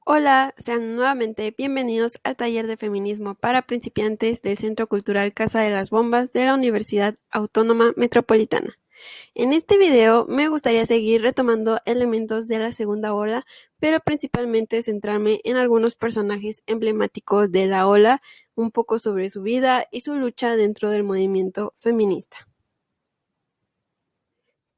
Hola, sean nuevamente bienvenidos al taller de feminismo para principiantes del Centro Cultural Casa de las Bombas de la Universidad Autónoma Metropolitana. En este video me gustaría seguir retomando elementos de la segunda ola, pero principalmente centrarme en algunos personajes emblemáticos de la ola, un poco sobre su vida y su lucha dentro del movimiento feminista.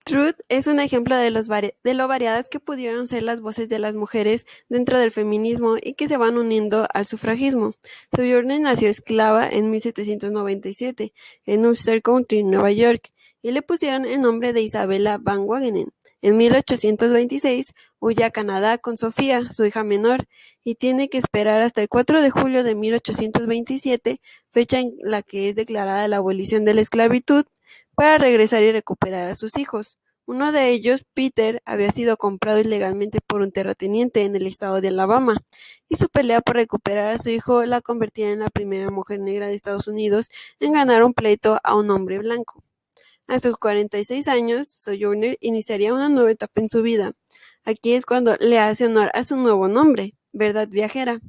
Truth es un ejemplo de lo variadas que pudieron ser las voces de las mujeres dentro del feminismo y que se van uniendo al sufragismo. Sojourner nació esclava en 1797 en Ulster County, Nueva York, y le pusieron el nombre de Isabella Van Wagenen. En 1826 huye a Canadá con Sofía, su hija menor, y tiene que esperar hasta el 4 de julio de 1827, fecha en la que es declarada la abolición de la esclavitud, para regresar y recuperar a sus hijos. Uno de ellos, Peter, había sido comprado ilegalmente por un terrateniente en el estado de Alabama, y su pelea por recuperar a su hijo la convertía en la primera mujer negra de Estados Unidos en ganar un pleito a un hombre blanco. A sus 46 años, Sojourner iniciaría una nueva etapa en su vida. Aquí es cuando le hace honor a su nuevo nombre, Verdad Viajera,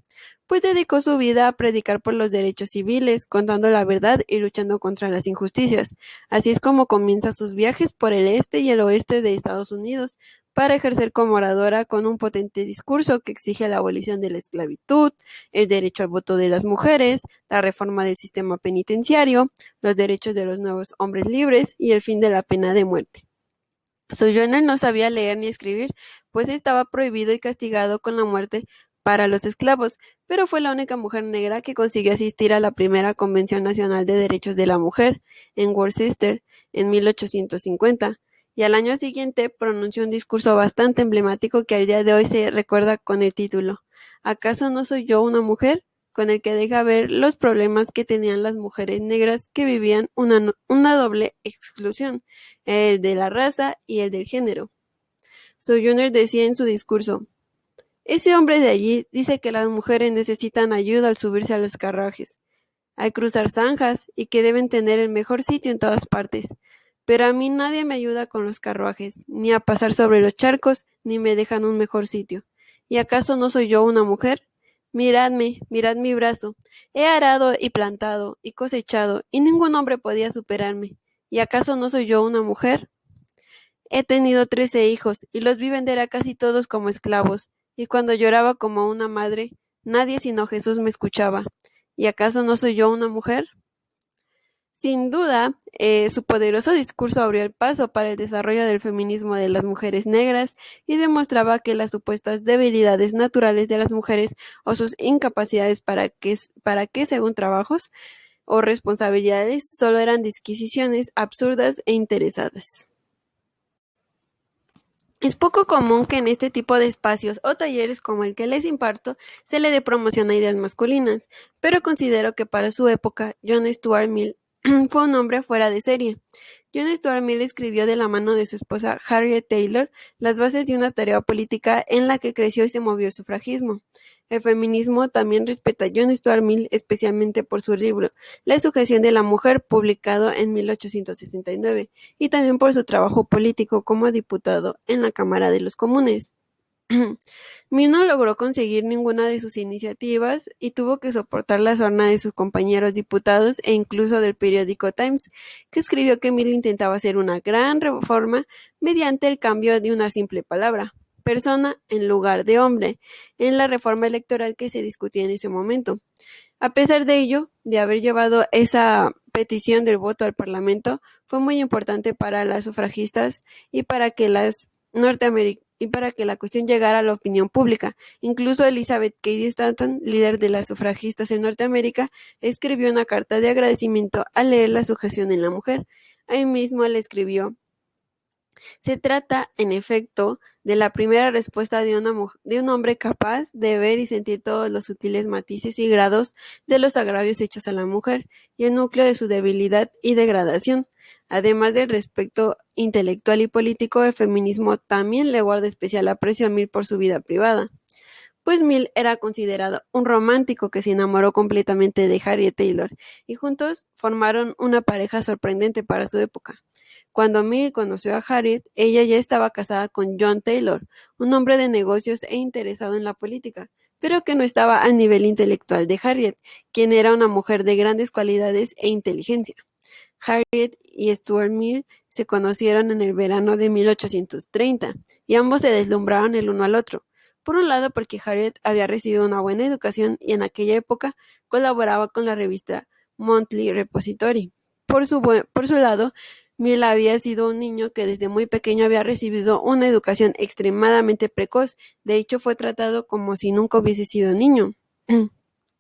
pues dedicó su vida a predicar por los derechos civiles, contando la verdad y luchando contra las injusticias. Así es como comienza sus viajes por el este y el oeste de Estados Unidos, para ejercer como oradora con un potente discurso que exige la abolición de la esclavitud, el derecho al voto de las mujeres, la reforma del sistema penitenciario, los derechos de los nuevos hombres libres y el fin de la pena de muerte. Sojourner no sabía leer ni escribir, pues estaba prohibido y castigado con la muerte para los esclavos, pero fue la única mujer negra que consiguió asistir a la primera Convención Nacional de Derechos de la Mujer, en Worcester, en 1850, y al año siguiente pronunció un discurso bastante emblemático que al día de hoy se recuerda con el título ¿Acaso no soy yo una mujer?, con el que deja ver los problemas que tenían las mujeres negras que vivían una doble exclusión, el de la raza y el del género. Sojourner decía en su discurso: ese hombre de allí dice que las mujeres necesitan ayuda al subirse a los carruajes, al cruzar zanjas y que deben tener el mejor sitio en todas partes. Pero a mí nadie me ayuda con los carruajes, ni a pasar sobre los charcos, ni me dejan un mejor sitio. ¿Y acaso no soy yo una mujer? Miradme, mirad mi brazo. He arado y plantado y cosechado, y ningún hombre podía superarme. ¿Y acaso no soy yo una mujer? He tenido 13 hijos, y los vi vender a casi todos como esclavos, y cuando lloraba como una madre, nadie sino Jesús me escuchaba. ¿Y acaso no soy yo una mujer? Sin duda, su poderoso discurso abrió el paso para el desarrollo del feminismo de las mujeres negras y demostraba que las supuestas debilidades naturales de las mujeres o sus incapacidades para que según trabajos o responsabilidades, solo eran disquisiciones absurdas e interesadas. Es poco común que en este tipo de espacios o talleres como el que les imparto se le dé promoción a ideas masculinas, pero considero que para su época John Stuart Mill fue un hombre fuera de serie. John Stuart Mill escribió de la mano de su esposa Harriet Taylor las bases de una tarea política en la que creció y se movió el sufragismo. El feminismo también respeta a John Stuart Mill, especialmente por su libro La sujeción de la mujer, publicado en 1869, y también por su trabajo político como diputado en la Cámara de los Comunes. Mill no logró conseguir ninguna de sus iniciativas y tuvo que soportar la sorna de sus compañeros diputados e incluso del periódico Times, que escribió que Mill intentaba hacer una gran reforma mediante el cambio de una simple palabra, persona en lugar de hombre, en la reforma electoral que se discutía en ese momento. A pesar de ello, de haber llevado esa petición del voto al Parlamento, fue muy importante para las sufragistas y para que la cuestión llegara a la opinión pública. Incluso Elizabeth Cady Stanton, líder de las sufragistas en Norteamérica, escribió una carta de agradecimiento al leer la sujeción en la mujer. Ahí mismo le escribió: se trata, en efecto, de la primera respuesta de un hombre capaz de ver y sentir todos los sutiles matices y grados de los agravios hechos a la mujer y el núcleo de su debilidad y degradación. Además del respeto intelectual y político, el feminismo también le guarda especial aprecio a Mill por su vida privada, pues Mill era considerado un romántico que se enamoró completamente de Harriet Taylor, y juntos formaron una pareja sorprendente para su época. Cuando Mill conoció a Harriet, ella ya estaba casada con John Taylor, un hombre de negocios e interesado en la política, pero que no estaba al nivel intelectual de Harriet, quien era una mujer de grandes cualidades e inteligencia. Harriet y Stuart Mill se conocieron en el verano de 1830 y ambos se deslumbraron el uno al otro. Por un lado, porque Harriet había recibido una buena educación y en aquella época colaboraba con la revista Monthly Repository. Por su lado, Mill había sido un niño que desde muy pequeño había recibido una educación extremadamente precoz. De hecho, fue tratado como si nunca hubiese sido niño.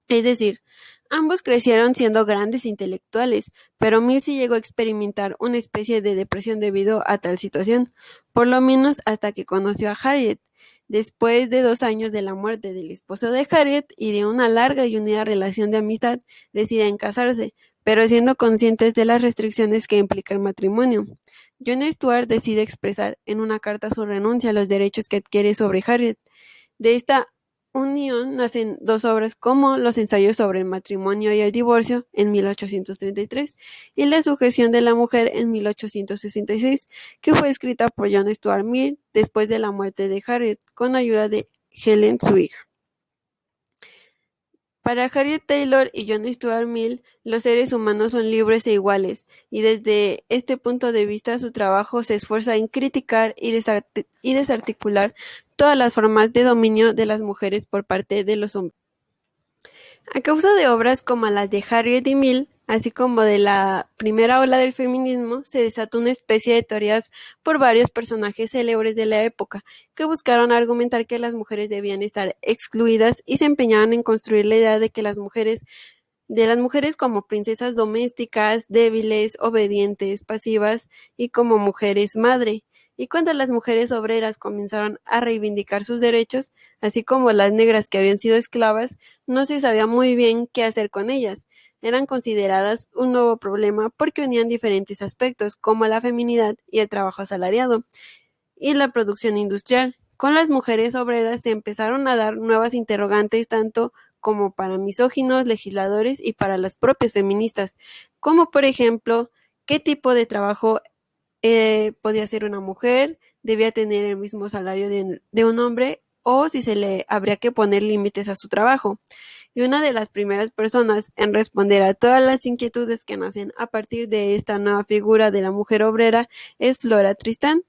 Es decir, ambos crecieron siendo grandes intelectuales, pero Mill sí llegó a experimentar una especie de depresión debido a tal situación, por lo menos hasta que conoció a Harriet. Después de 2 años de la muerte del esposo de Harriet y de una larga y unida relación de amistad, deciden casarse, pero siendo conscientes de las restricciones que implica el matrimonio. John Stuart decide expresar en una carta su renuncia a los derechos que adquiere sobre Harriet. De esta unión nacen dos obras como Los ensayos sobre el matrimonio y el divorcio en 1833 y La sujeción de la mujer en 1866, que fue escrita por John Stuart Mill después de la muerte de Harriet, con ayuda de Helen, su hija. Para Harriet Taylor y John Stuart Mill, los seres humanos son libres e iguales, y desde este punto de vista su trabajo se esfuerza en criticar y desarticular todas las formas de dominio de las mujeres por parte de los hombres. A causa de obras como las de Harriet y Mill, así como de la primera ola del feminismo, se desató una especie de teorías por varios personajes célebres de la época, que buscaron argumentar que las mujeres debían estar excluidas y se empeñaban en construir la idea de las mujeres como princesas domésticas, débiles, obedientes, pasivas y como mujeres madre. Y cuando las mujeres obreras comenzaron a reivindicar sus derechos, así como las negras que habían sido esclavas, no se sabía muy bien qué hacer con ellas. Eran consideradas un nuevo problema porque unían diferentes aspectos, como la feminidad y el trabajo asalariado, y la producción industrial. Con las mujeres obreras se empezaron a dar nuevas interrogantes tanto como para misóginos, legisladores y para las propias feministas, como por ejemplo, ¿qué tipo de trabajo podía hacer una mujer? ¿Debía tener el mismo salario de un hombre? ¿O si se le habría que poner límites a su trabajo? Y una de las primeras personas en responder a todas las inquietudes que nacen a partir de esta nueva figura de la mujer obrera es Flora Tristán.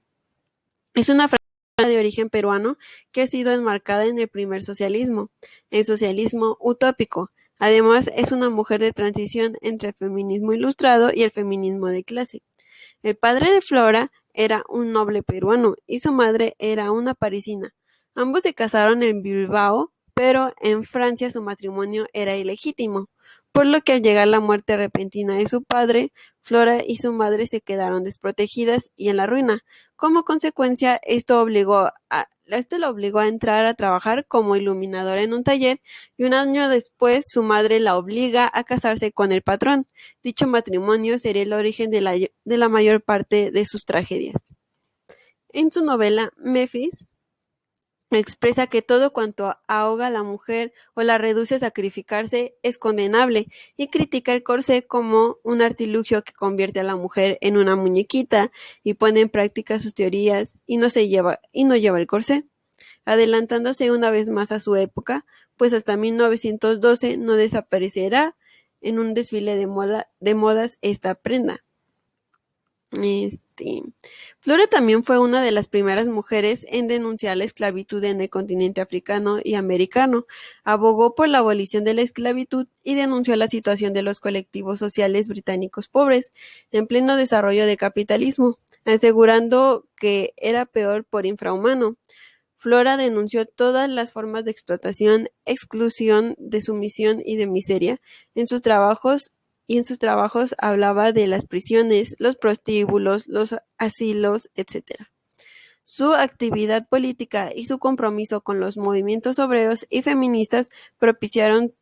Es una frase de origen peruano que ha sido enmarcada en el primer socialismo, el socialismo utópico. Además, es una mujer de transición entre el feminismo ilustrado y el feminismo de clase. El padre de Flora era un noble peruano y su madre era una parisina. Ambos se casaron en Bilbao, pero en Francia su matrimonio era ilegítimo, por lo que al llegar la muerte repentina de su padre, Flora y su madre se quedaron desprotegidas y en la ruina. Como consecuencia, esto lo obligó a entrar a trabajar como iluminadora en un taller y un año después su madre la obliga a casarse con el patrón. Dicho matrimonio sería el origen de la mayor parte de sus tragedias. En su novela Memphis, expresa que todo cuanto ahoga a la mujer o la reduce a sacrificarse es condenable y critica el corsé como un artilugio que convierte a la mujer en una muñequita y pone en práctica sus teorías y no lleva el corsé, adelantándose una vez más a su época, pues hasta 1912 no desaparecerá en un desfile de modas esta prenda. Flora también fue una de las primeras mujeres en denunciar la esclavitud en el continente africano y americano, abogó por la abolición de la esclavitud y denunció la situación de los colectivos sociales británicos pobres, en pleno desarrollo del capitalismo, asegurando que era peor por infrahumano. Flora denunció todas las formas de explotación, exclusión, de sumisión y de miseria en sus trabajos hablaba de las prisiones, los prostíbulos, los asilos, etc. Su actividad política y su compromiso con los movimientos obreros y feministas propiciaron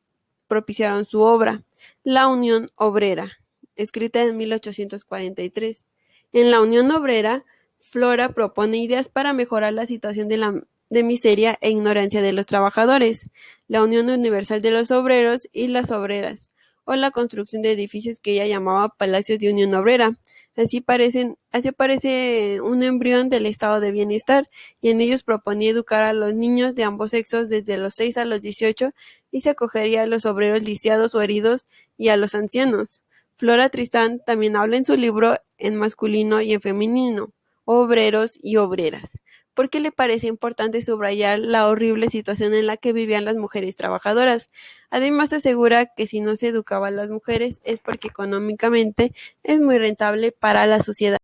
su obra, La Unión Obrera, escrita en 1843. En La Unión Obrera, Flora propone ideas para mejorar la situación de miseria e ignorancia de los trabajadores, la Unión Universal de los Obreros y las Obreras, o la construcción de edificios que ella llamaba Palacios de Unión Obrera, Así aparece un embrión del estado de bienestar, y en ellos proponía educar a los niños de ambos sexos desde los 6 a los 18 y se acogería a los obreros lisiados o heridos y a los ancianos. Flora Tristán también habla en su libro en masculino y en femenino, obreros y obreras, porque le parece importante subrayar la horrible situación en la que vivían las mujeres trabajadoras. Además asegura que si no se educaba a las mujeres es porque económicamente es muy rentable para la sociedad.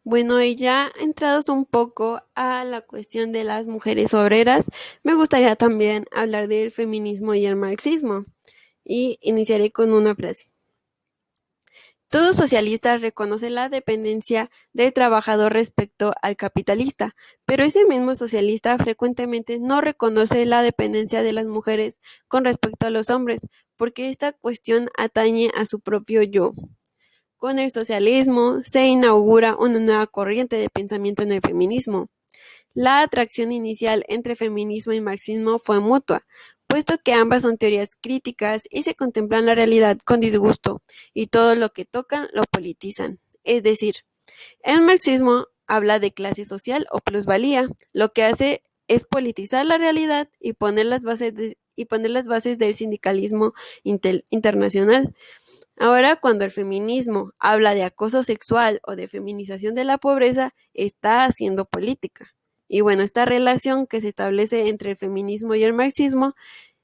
Bueno, y ya entrados un poco a la cuestión de las mujeres obreras, me gustaría también hablar del feminismo y el marxismo. Y iniciaré con una frase. Todo socialista reconoce la dependencia del trabajador respecto al capitalista, pero ese mismo socialista frecuentemente no reconoce la dependencia de las mujeres con respecto a los hombres, porque esta cuestión atañe a su propio yo. Con el socialismo se inaugura una nueva corriente de pensamiento en el feminismo. La atracción inicial entre feminismo y marxismo fue mutua, puesto que ambas son teorías críticas y se contemplan la realidad con disgusto, y todo lo que tocan lo politizan. Es decir, el marxismo habla de clase social o plusvalía, lo que hace es politizar la realidad y poner las bases del sindicalismo internacional. Ahora, cuando el feminismo habla de acoso sexual o de feminización de la pobreza, está haciendo política. Y bueno, esta relación que se establece entre el feminismo y el marxismo,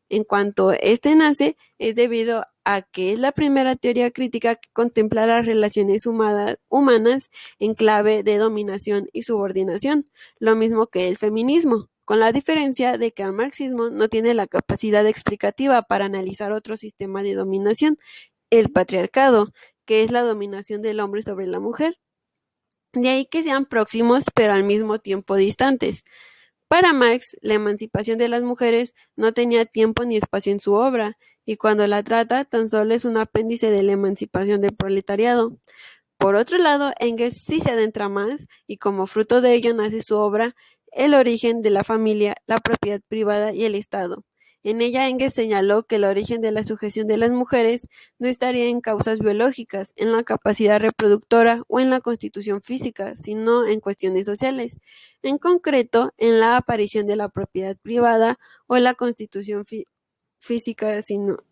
en cuanto este nace, es debido a que es la primera teoría crítica que contempla las relaciones humanas en clave de dominación y subordinación, lo mismo que el feminismo, con la diferencia de que el marxismo no tiene la capacidad explicativa para analizar otro sistema de dominación, el patriarcado, que es la dominación del hombre sobre la mujer. De ahí que sean próximos, pero al mismo tiempo distantes. Para Marx, la emancipación de las mujeres no tenía tiempo ni espacio en su obra, y cuando la trata, tan solo es un apéndice de la emancipación del proletariado. Por otro lado, Engels sí se adentra más, y como fruto de ello nace su obra El origen de la familia, la propiedad privada y el Estado. En ella Engels señaló que el origen de la sujeción de las mujeres no estaría en causas biológicas, en la capacidad reproductora o en la constitución física, sino en cuestiones sociales, en concreto en la aparición de la propiedad privada o en la constitución física, sino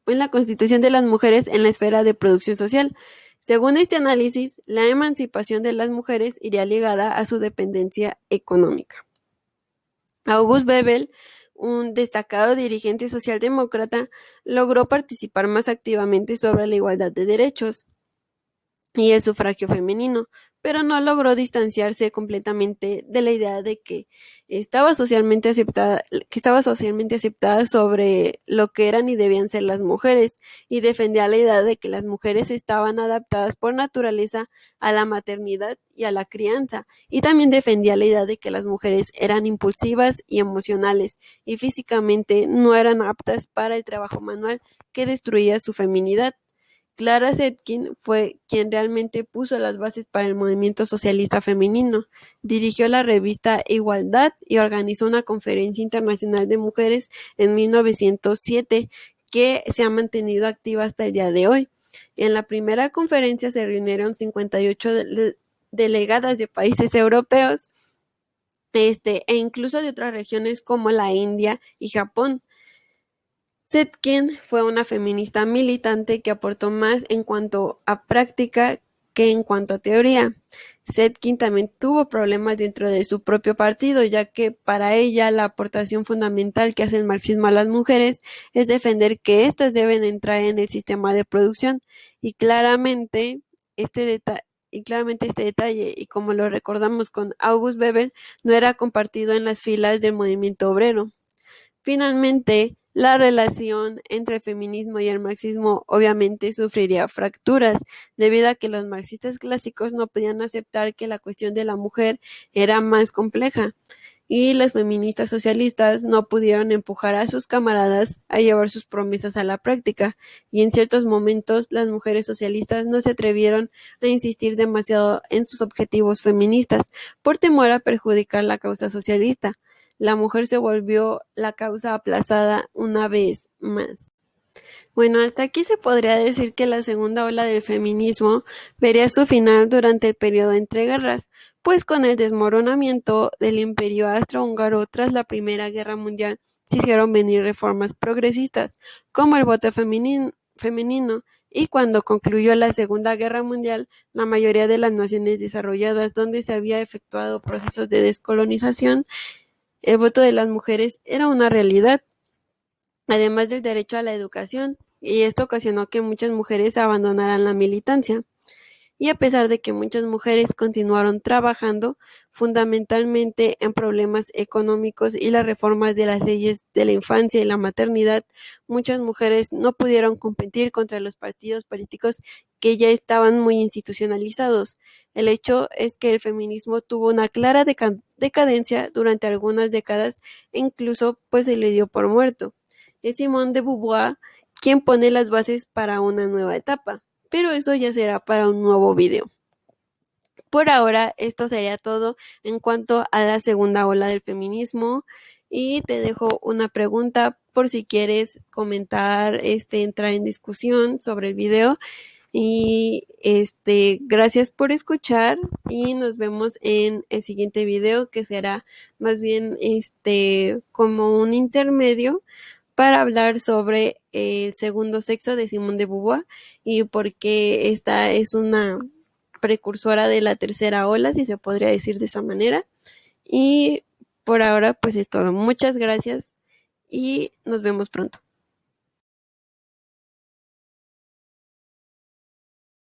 en la constitución de las mujeres en la esfera de producción social. Según este análisis, la emancipación de las mujeres iría ligada a su dependencia económica. August Bebel, un destacado dirigente socialdemócrata, logró participar más activamente sobre la igualdad de derechos y el sufragio femenino, pero no logró distanciarse completamente de la idea de que estaba socialmente aceptada sobre lo que eran y debían ser las mujeres, y defendía la idea de que las mujeres estaban adaptadas por naturaleza a la maternidad y a la crianza, y también defendía la idea de que las mujeres eran impulsivas y emocionales, y físicamente no eran aptas para el trabajo manual que destruía su feminidad. Clara Zetkin fue quien realmente puso las bases para el movimiento socialista femenino. Dirigió la revista Igualdad y organizó una conferencia internacional de mujeres en 1907 que se ha mantenido activa hasta el día de hoy. En la primera conferencia se reunieron 58 delegadas de países europeos, e incluso de otras regiones como la India y Japón. Zetkin fue una feminista militante que aportó más en cuanto a práctica que en cuanto a teoría. Zetkin también tuvo problemas dentro de su propio partido, ya que para ella la aportación fundamental que hace el marxismo a las mujeres es defender que éstas deben entrar en el sistema de producción, y claramente este detalle, y como lo recordamos con August Bebel, no era compartido en las filas del movimiento obrero. Finalmente, la relación entre el feminismo y el marxismo obviamente sufriría fracturas, debido a que los marxistas clásicos no podían aceptar que la cuestión de la mujer era más compleja, y las feministas socialistas no pudieron empujar a sus camaradas a llevar sus promesas a la práctica, y en ciertos momentos las mujeres socialistas no se atrevieron a insistir demasiado en sus objetivos feministas por temor a perjudicar la causa socialista. La mujer se volvió la causa aplazada una vez más. Bueno, hasta aquí se podría decir que la segunda ola del feminismo vería su final durante el periodo entre guerras, pues con el desmoronamiento del Imperio Austrohúngaro tras la Primera Guerra Mundial se hicieron venir reformas progresistas, como el voto femenino, y cuando concluyó la Segunda Guerra Mundial, la mayoría de las naciones desarrolladas donde se había efectuado procesos de descolonización, el voto de las mujeres era una realidad además del derecho a la educación, y esto ocasionó que muchas mujeres abandonaran la militancia. Y a pesar de que muchas mujeres continuaron trabajando fundamentalmente en problemas económicos y las reformas de las leyes de la infancia y la maternidad, muchas mujeres no pudieron competir contra los partidos políticos que ya estaban muy institucionalizados. El hecho es que el feminismo tuvo una clara decadencia durante algunas décadas e incluso pues se le dio por muerto. Es Simone de Beauvoir quien pone las bases para una nueva etapa, pero eso ya será para un nuevo video. Por ahora, esto sería todo en cuanto a la segunda ola del feminismo y te dejo una pregunta por si quieres comentar, entrar en discusión sobre el video y gracias por escuchar y nos vemos en el siguiente video que será más bien como un intermedio para hablar sobre el segundo sexo de Simone de Beauvoir y por qué esta es una precursora de la tercera ola, si se podría decir de esa manera. Y por ahora, pues es todo. Muchas gracias y nos vemos pronto.